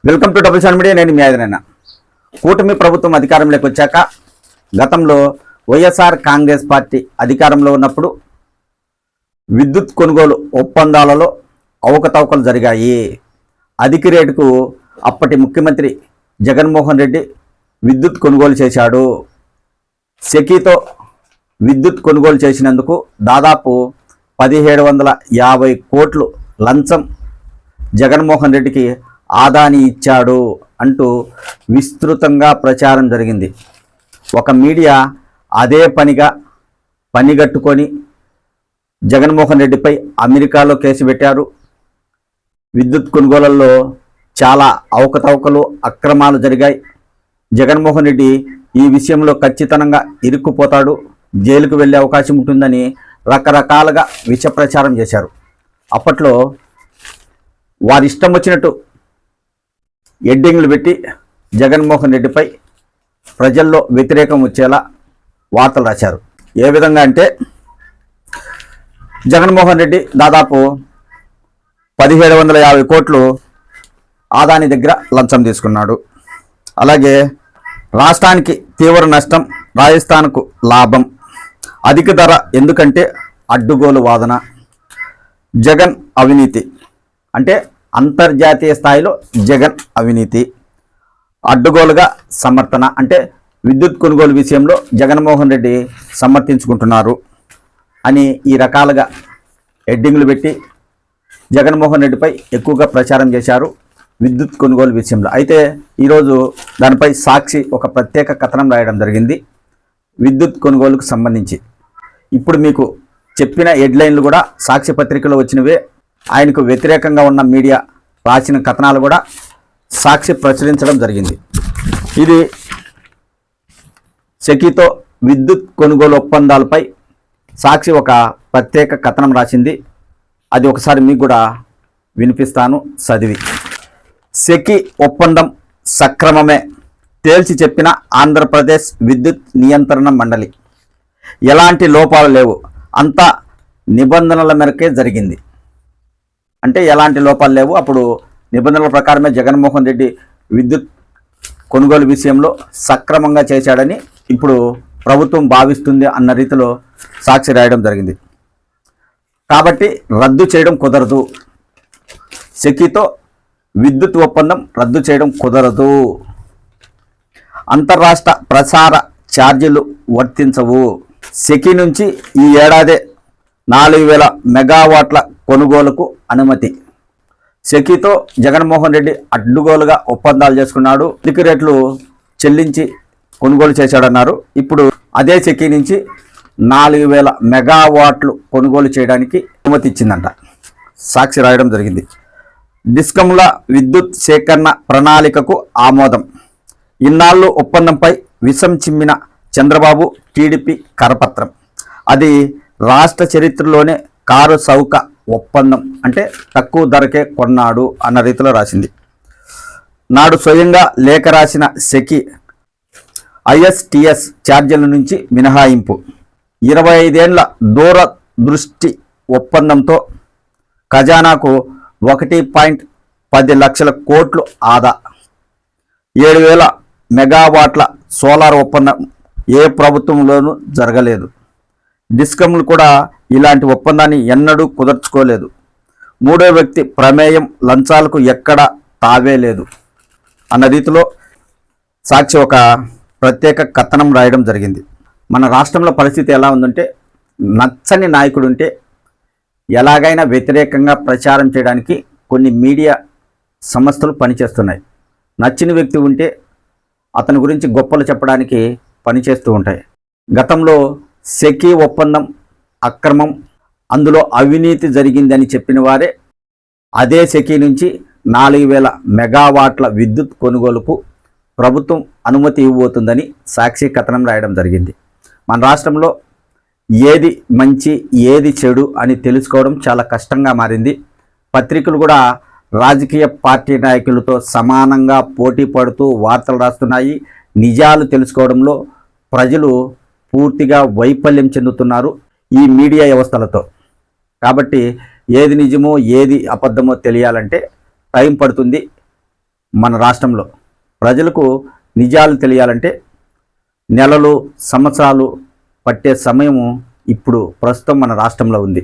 Welcome to double seven media. నేను మీ ఆదినైనా. కూటమి ప్రభుత్వం అధికారంలోకి వచ్చాక గతంలో వైఎస్ఆర్ కాంగ్రెస్ పార్టీ అధికారంలో ఉన్నప్పుడు విద్యుత్ కొనుగోలు ఒప్పందాలలో అవకతవకలు జరిగాయి. అధిక రేటుకు అప్పటి ముఖ్యమంత్రి జగన్మోహన్ రెడ్డి విద్యుత్ కొనుగోలు చేశాడు. సెకీతో విద్యుత్ కొనుగోలు చేసినందుకు దాదాపు 1750 కోట్లు లంచం జగన్మోహన్ రెడ్డికి ఆదాని ఇచ్చాడు అంటూ విస్తృతంగా ప్రచారం జరిగింది. ఒక మీడియా అదే పనిగట్టుకొని జగన్మోహన్ రెడ్డిపై అమెరికాలో కేసు పెట్టారు. విద్యుత్ కొనుగోళ్లలో చాలా అవకతవకలు అక్రమాలు జరిగాయి. జగన్మోహన్ రెడ్డి ఈ విషయంలో ఖచ్చితంగా ఇరుక్కుపోతాడు, జైలుకు వెళ్ళే అవకాశం ఉంటుందని రకరకాలుగా విష ప్రచారం చేశారు. అప్పట్లో వారి ఇష్టం వచ్చినట్టు ఎడ్డింగ్లు పెట్టి జగన్మోహన్ రెడ్డిపై ప్రజల్లో వ్యతిరేకం వచ్చేలా వార్తలు రాశారు. ఏ విధంగా అంటే జగన్మోహన్ రెడ్డి దాదాపు 1750 కోట్లు ఆదాని దగ్గర లంచం తీసుకున్నాడు. అలాగే రాష్ట్రానికి తీవ్ర నష్టం, రాజస్థాన్కు లాభం, అధిక ధర ఎందుకంటే అడ్డుగోలు వాదన, జగన్ అవినీతి అంటే అంతర్జాతీయ స్థాయిలో జగన్ అవినీతి, అడ్డుగోలుగా సమర్థన అంటే విద్యుత్ కొనుగోలు విషయంలో జగన్మోహన్ రెడ్డి సమర్థించుకుంటున్నారు అని ఈ రకాలుగా హెడ్డింగ్లు పెట్టి జగన్మోహన్ రెడ్డిపై ఎక్కువగా ప్రచారం చేశారు విద్యుత్ కొనుగోలు విషయంలో. అయితే ఈరోజు దానిపై సాక్షి ఒక ప్రత్యేక కథనం రాయడం జరిగింది విద్యుత్ కొనుగోలుకు సంబంధించి. ఇప్పుడు మీకు చెప్పిన హెడ్లైన్లు కూడా సాక్షి పత్రికలో వచ్చినవే. ఆయనకు వ్యతిరేకంగా ఉన్న మీడియా రాసిన కథనాలు కూడా సాక్షి ప్రచురించడం జరిగింది. ఇది సెకీతో విద్యుత్ కొనుగోలు ఒప్పందాలపై సాక్షి ఒక ప్రత్యేక కథనం రాసింది. అది ఒకసారి మీకు కూడా వినిపిస్తాను చదివి. సెకీ ఒప్పందం సక్రమమే తేల్చి చెప్పిన ఆంధ్రప్రదేశ్ విద్యుత్ నియంత్రణ మండలి. ఎలాంటి లోపాలు లేవు, అంతా నిబంధనల మేరకే జరిగింది. అంటే ఎలాంటి లోపాలు లేవు, అప్పుడు నిబంధనల ప్రకారమే జగన్మోహన్ రెడ్డి విద్యుత్ కొనుగోలు విషయంలో సక్రమంగా చేశాడని ఇప్పుడు ప్రభుత్వం భావిస్తుంది అన్న రీతిలో సాక్షి రాయడం జరిగింది. కాబట్టి రద్దు చేయడం కుదరదు, సెకీతో విద్యుత్ ఒప్పందం రద్దు చేయడం కుదరదు, అంతర్రాష్ట్ర ప్రసార ఛార్జీలు వర్తించవు, సెకీ నుంచి ఈ ఏడాదే 4000 మెగావాట్ల కొనుగోలుకు అనుమతి. సెకీతో జగన్మోహన్ రెడ్డి అడ్డుగోలుగా ఒప్పందాలు చేసుకున్నాడు, అధిక రేట్లు చెల్లించి కొనుగోలు చేశాడన్నారు. ఇప్పుడు అదే సెకీ నుంచి 4000 మెగావాట్లు కొనుగోలు చేయడానికి అనుమతి ఇచ్చిందంట. సాక్షి రాయడం జరిగింది. డిస్కంల విద్యుత్ సేకరణ ప్రణాళికకు ఆమోదం. ఇన్నాళ్ళు ఒప్పందంపై విషం చిమ్మిన చంద్రబాబు టీడీపీ కరపత్రం. అది రాష్ట్ర చరిత్రలోనే కారు చౌక ఒప్పందం, అంటే తక్కువ ధరకే కొన్నాడు అన్న రీతిలో రాసింది. నాడు స్వయంగా లేఖ రాసిన సెకీ ISTS ఛార్జీల నుంచి మినహాయింపు, 25 ఏళ్ల దూరదృష్టి ఒప్పందంతో ఖజానాకు 1.10 లక్షల కోట్లు ఆదా, 7000 మెగావాట్ల సోలార్ ఒప్పందం ఏ ప్రభుత్వంలోనూ జరగలేదు. డిస్కంలు కూడా ఇలాంటి ఒప్పందాన్ని ఎన్నడూ కుదర్చుకోలేదు. మూడో వ్యక్తి ప్రమేయం, లంచాలకు ఎక్కడా తావే లేదు అన్న రీతిలో సాక్షి ఒక ప్రత్యేక కథనం రాయడం జరిగింది. మన రాష్ట్రంలో పరిస్థితి ఎలా ఉందంటే, నచ్చని నాయకుడు ఉంటే ఎలాగైనా వ్యతిరేకంగా ప్రచారం చేయడానికి కొన్ని మీడియా సంస్థలు పనిచేస్తున్నాయి. నచ్చిన వ్యక్తి ఉంటే అతని గురించి గొప్పలు చెప్పడానికి పనిచేస్తూ ఉంటాయి. గతంలో సెకీ ఒప్పందం అక్రమం, అందులో అవినీతి జరిగిందని చెప్పిన వారే అదే సెకీ నుంచి 4000 మెగావాట్ల విద్యుత్ కొనుగోలుకు ప్రభుత్వం అనుమతి ఇవ్వబోతుందని సాక్షి కథనం రాయడం జరిగింది. మన రాష్ట్రంలో ఏది మంచి ఏది చెడు అని తెలుసుకోవడం చాలా కష్టంగా మారింది. పత్రికలు కూడా రాజకీయ పార్టీ నాయకులతో సమానంగా పోటీ పడుతూ వార్తలు రాస్తున్నాయి. నిజాలు తెలుసుకోవడంలో ప్రజలు పూర్తిగా వైఫల్యం చెందుతున్నారు ఈ మీడియా వ్యవస్థలతో. కాబట్టి ఏది నిజమో ఏది అబద్ధమో తెలియాలంటే టైం పడుతుంది. మన రాష్ట్రంలో. ప్రజలకు నిజాలు తెలియాలంటే నెలలు సంవత్సరాలు పట్టే సమయము ఇప్పుడు ప్రస్తుతం మన రాష్ట్రంలో ఉంది.